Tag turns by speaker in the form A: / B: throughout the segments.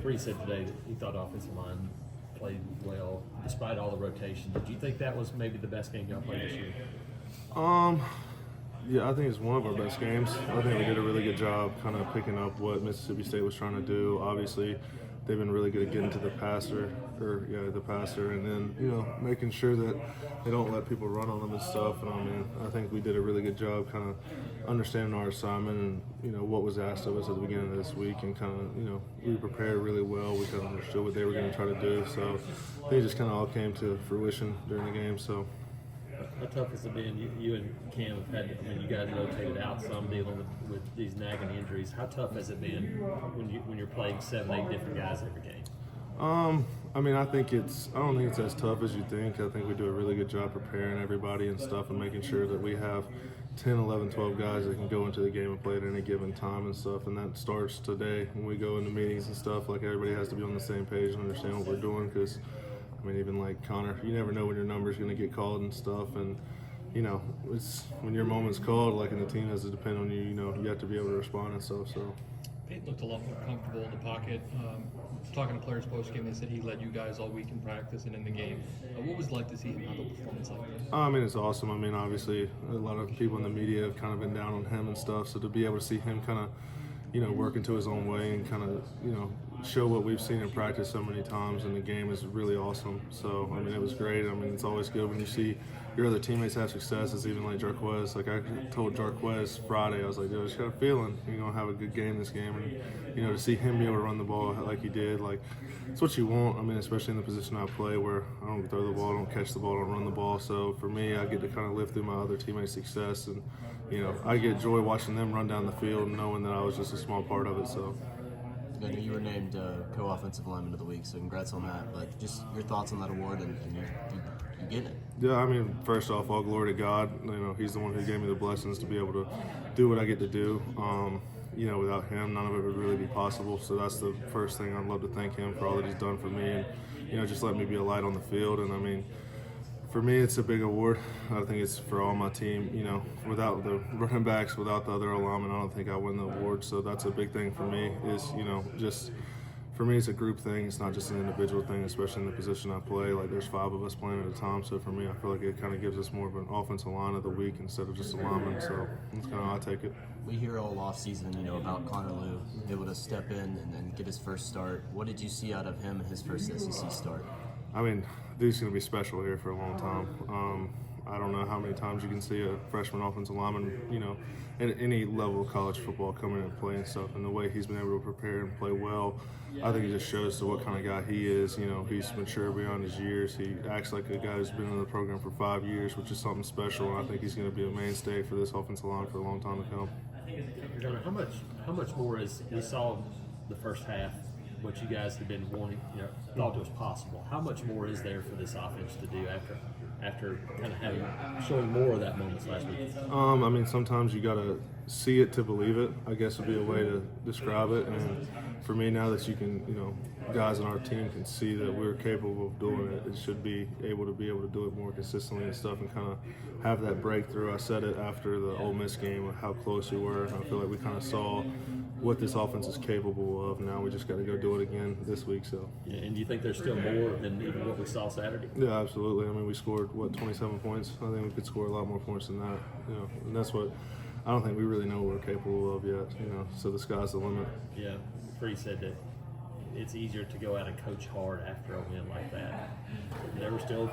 A: Free said today that he thought offensive line played well despite all the rotation. Did you think that was maybe the best game y'all played this year?
B: Yeah, I think it's one of our best games. I think we did a really good job kind of picking up what Mississippi State was trying to do. Obviously, they've been really good at getting to the passer, and then, making sure that they don't let people run on them and stuff. And I think we did a really good job kind of understanding our assignment and, what was asked of us at the beginning of this week, and kind of, we prepared really well. We kind of understood what they were going to try to do. So I think it just kind of all came to fruition during the game. So.
A: How tough has it been? You and Cam have had, you guys rotated out some dealing with these nagging injuries. How tough has it been when you're playing 7-8 different guys every game?
B: I don't think it's as tough as you think. I think we do a really good job preparing everybody and stuff and making sure that we have 10, 11, 12 guys that can go into the game and play at any given time and stuff. And that starts today when we go into meetings and stuff. Like, everybody has to be on the same page and understand what we're doing, because even like Connor, you never know when your number's going to get called and stuff. And, it's when your moment's called, like, and the team has to depend on you, you have to be able to respond and stuff. So
C: Peyton looked a lot more comfortable in the pocket. Talking to players post-game, they said he led you guys all week in practice and in the game. What was it like to see him have a performance like that?
B: It's awesome. Obviously, a lot of people in the media have kind of been down on him and stuff. So to be able to see him kind of, work into his own way and kind of, show what we've seen in practice so many times in the game is really awesome. So, it was great. It's always good when you see your other teammates have success. It's even like Jarquez. Like, I told Jarquez Friday, I was like, I just got a feeling you're going to have a good game this game. And, to see him be able to run the ball like he did, like, it's what you want. Especially in the position I play where I don't throw the ball, I don't catch the ball, I don't run the ball. So for me, I get to kind of live through my other teammates' success. And, I get joy watching them run down the field and knowing that I was just a small part of it. So.
D: I know you were named co-offensive lineman of the week, so congrats on that. But just your thoughts on that award and you getting it.
B: Yeah, first off, all glory to God. He's the one who gave me the blessings to be able to do what I get to do. Without him, none of it would really be possible. So that's the first thing. I'd love to thank him for all that he's done for me, and just let me be a light on the field. And for me, it's a big award. I think it's for all my team. Without the running backs, without the other alignment, I don't think I win the award. So that's a big thing for me. Just for me, it's a group thing. It's not just an individual thing, especially in the position I play. Like, there's 5 of us playing at a time. So for me, I feel like it kind of gives us more of an offensive line of the week instead of just a lineman. So that's kind of how I take it.
D: We hear all off season, about Connor Lew able to step in and get his first start. What did you see out of him in his first SEC start?
B: Dude's going to be special here for a long time. I don't know how many times you can see a freshman offensive lineman, at any level of college football come in and play and stuff. And the way he's been able to prepare and play well, I think it just shows to what kind of guy he is. He's mature beyond his years. He acts like a guy who's been in the program for 5 years, which is something special. And I think he's going to be a mainstay for this offensive line for a long time to come.
A: How much more is we saw the first half? What you guys have been wanting, thought it was possible. How much more is there for this offense to do after kind of showing more of that moments last week?
B: Sometimes you gotta see it to believe it, I guess would be a way to describe it. And for me, now that you can, guys on our team can see that we're capable of doing it, it should be able to do it more consistently and stuff, and kind of have that breakthrough. I said it after the Ole Miss game of how close we were. I feel like we kind of saw what this offense is capable of. Now we just got to go do it again this week. So.
A: Yeah, and do you think there's still more than even what we saw Saturday?
B: Yeah, absolutely. We scored 27 points. I think we could score a lot more points than that. And that's what I don't think we really know what we're capable of yet. So the sky's the limit.
A: Yeah, Free said that it's easier to go out and coach hard after a win like that. There were still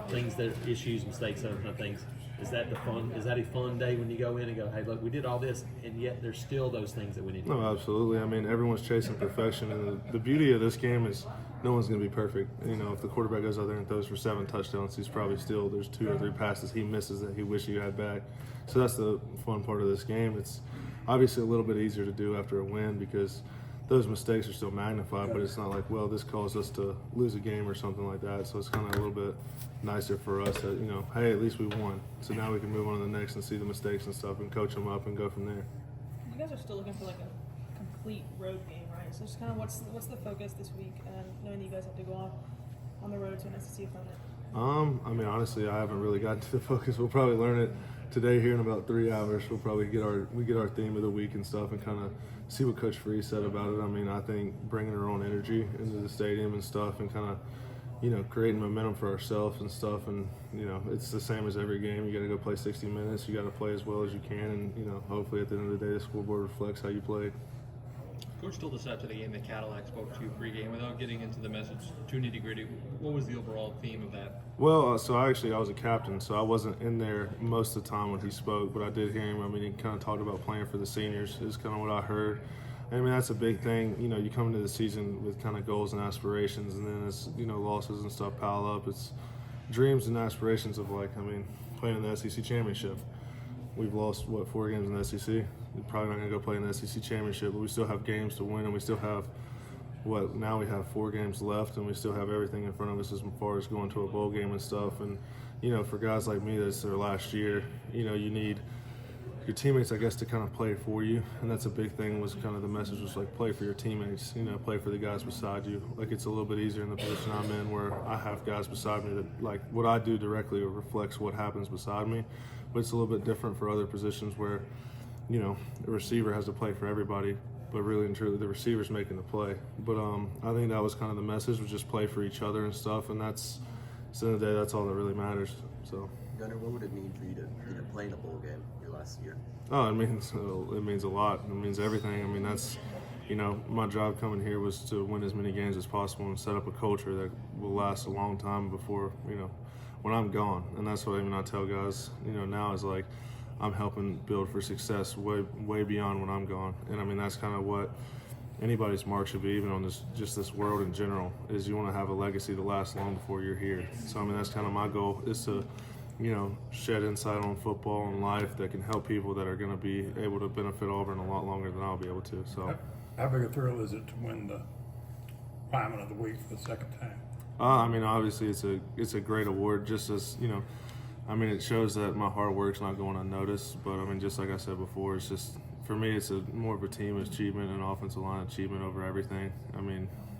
A: issues, mistakes, other kind of things. Is that a fun day when you go in and go, hey, look, we did all this, and yet there's still those things that we need to do?
B: No, absolutely. Everyone's chasing perfection, and the beauty of this game is no one's going to be perfect. If the quarterback goes out there and throws for 7 touchdowns, there's 2 or 3 passes he misses that he wishes he had back. So that's the fun part of this game. It's obviously a little bit easier to do after a win because those mistakes are still magnified, but it's not like, well, this caused us to lose a game or something like that. So it's kind of a little bit nicer for us that, hey, at least we won. So now we can move on to the next and see the mistakes and stuff and coach them up and go from there.
E: You guys are still looking for like a complete road game, right? So just kind of what's the focus this week, knowing that you guys have to go off on the road to an SEC opponent?
B: Honestly, I haven't really gotten to the focus. We'll probably learn it today here in about 3 hours. We'll probably get our theme of the week and stuff and kind of see what Coach Free said about it. I mean, I think bringing our own energy into the stadium and stuff, and kind of, creating momentum for ourselves and stuff. And, it's the same as every game. You got to go play 60 minutes. You got to play as well as you can. And, hopefully at the end of the day, the scoreboard reflects how you played.
C: Coach told us after the game that Cadillac spoke to you pre-game. Without getting into the message too nitty-gritty, what was the overall theme of that?
B: Well, so I was a captain, so I wasn't in there most of the time when he spoke, but I did hear him. I mean, he kind of talked about playing for the seniors is kind of what I heard. I mean, that's a big thing. You come into the season with kind of goals and aspirations, and then as, losses and stuff pile up, it's dreams and aspirations of, playing in the SEC championship. We've lost, 4 games in the SEC? We're probably not going to go play in the SEC championship, but we still have games to win, and we still have, now we have 4 games left, and we still have everything in front of us as far as going to a bowl game and stuff. And, for guys like me, that's their last year, you need your teammates, I guess, to kind of play for you. And that's a big thing, was kind of the message was play for your teammates, play for the guys beside you. It's a little bit easier in the position I'm in, where I have guys beside me that, what I do directly reflects what happens beside me. But it's a little bit different for other positions where, the receiver has to play for everybody, but really and truly the receiver's making the play. But I think that was kind of the message, was just play for each other and stuff. And that's, at the end of the day, that's all that really matters. So,
D: Gunnar, what would it mean for you to play in a bowl game your last year?
B: Oh, it means a lot. It means everything. I mean, that's, my job coming here was to win as many games as possible and set up a culture that will last a long time before, when I'm gone. And that's what I tell guys, now is I'm helping build for success way beyond when I'm gone. And that's kind of what anybody's mark should be, even on this world in general, is you want to have a legacy to last long before you're here. So that's kind of my goal, is to shed insight on football and life that can help people that are going to be able to benefit Auburn a lot longer than I'll be able to. So,
F: how big a thrill is it to win the Lineman of the Week for the second time?
B: Obviously it's a great award, just as, it shows that my hard work's not going unnoticed. But just like I said before, it's just, for me, it's more of a team achievement and offensive line achievement over everything.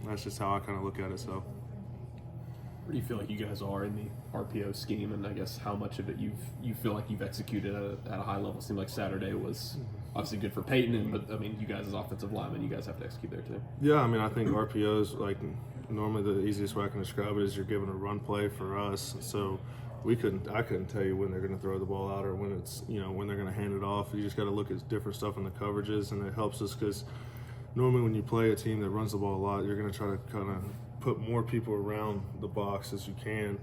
B: That's just how I kind of look at it. So,
G: where do you feel like you guys are in the RPO scheme, and I guess how much of it you feel like you've executed at a high level? It seemed like Saturday was obviously good for Peyton, but you guys as offensive linemen, you guys have to execute there too.
B: Yeah, I think RPOs, normally the easiest way I can describe it is you're given a run play for us. So I couldn't tell you when they're going to throw the ball out or when it's, when they're going to hand it off. You just got to look at different stuff in the coverages, and it helps us because normally when you play a team that runs the ball a lot, you're going to try to kind of put more people around the box as you can.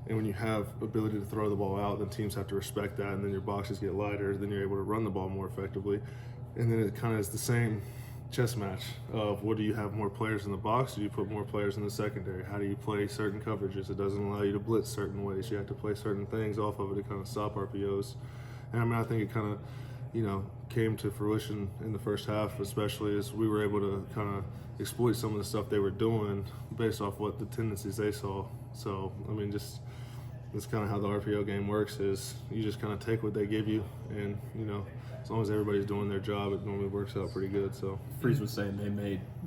B: And when you have ability to throw the ball out, then teams have to respect that, and then your boxes get lighter, then you're able to run the ball more effectively. And then it kind of is the same chess match of, what do you have more players in the box? Do you put more players in the secondary? How do you play certain coverages? It doesn't allow you to blitz certain ways. You have to play certain things off of it to kind of stop RPOs. And I think it kind of, came to fruition in the first half, especially as we were able to kind of exploit some of the stuff they were doing based off what the tendencies they saw. So, just that's kind of how the RPO game works, is you just kind of take what they give you, and, as long as everybody's doing their job, it normally works out pretty good. So
G: Freeze was saying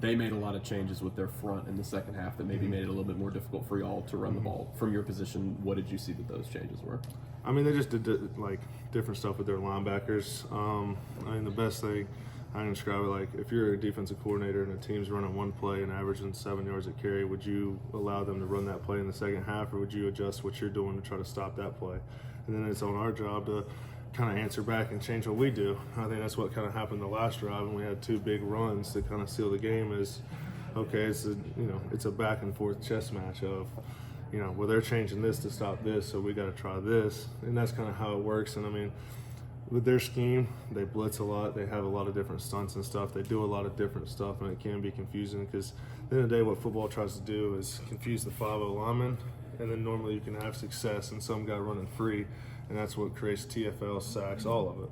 G: they made a lot of changes with their front in the second half that maybe made it a little bit more difficult for y'all to run the ball. From your position, what did you see that those changes were?
B: They just did different stuff with their linebackers. The best thing I can describe it, if you're a defensive coordinator and a team's running one play and averaging 7 yards a carry, would you allow them to run that play in the second half, or would you adjust what you're doing to try to stop that play? And then it's on our job to kind of answer back and change what we do. I think that's what kind of happened the last drive, and we had 2 big runs to kind of seal the game. Is okay, it's a back and forth chess match of, they're changing this to stop this, so we got to try this, and that's kind of how it works. And with their scheme, they blitz a lot. They have a lot of different stunts and stuff. They do a lot of different stuff, and it can be confusing because at the end of the day, what football tries to do is confuse the 5-0 lineman, and then normally you can have success and some guy running free, and that's what creates TFL, sacks, all of it.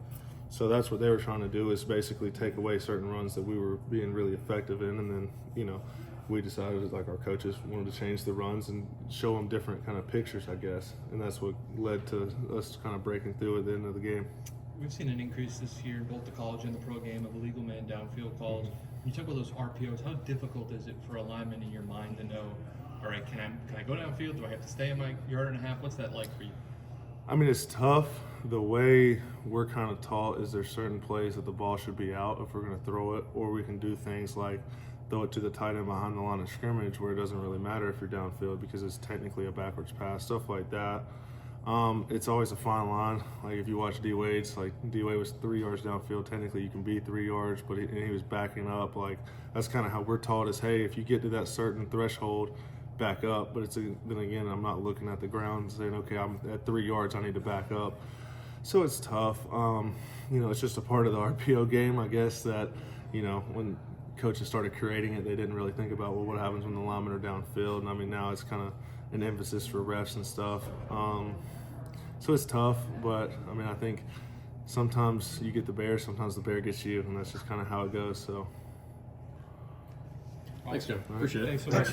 B: So that's what they were trying to do, is basically take away certain runs that we were being really effective in, and then, we decided, our coaches wanted to change the runs and show them different kind of pictures, I guess, and that's what led to us kind of breaking through at the end of the game.
C: We've seen an increase this year in both the college and the pro game of illegal man downfield calls. When you talk about those RPOs, how difficult is it for a lineman in your mind to know, all right, can I go downfield? Do I have to stay in my yard and a half? What's that like for you?
B: I mean, it's tough. The way we're kind of taught is there's certain plays that the ball should be out if we're going to throw it, or we can do things like throw it to the tight end behind the line of scrimmage where it doesn't really matter if you're downfield because it's technically a backwards pass, stuff like that. It's always a fine line. Like if you watch D-Wade's, like D-Wade was 3 yards downfield. Technically you can be 3 yards, but he was backing up. Like that's kind of how we're taught is, hey, if you get to that certain threshold, back up. But then again, I'm not looking at the ground and saying, okay, I'm at 3 yards, I need to back up. So it's tough. It's just a part of the RPO game, I guess, that, when coaches started creating it, they didn't really think about, well, what happens when the linemen are downfield? And I mean, now it's kind of an emphasis for refs and stuff. So it's tough, but I mean, I think sometimes you get the bear, sometimes the bear gets you, and that's just kind of how it goes. So.
G: Thanks, Joe. Appreciate it.
C: Thanks so much.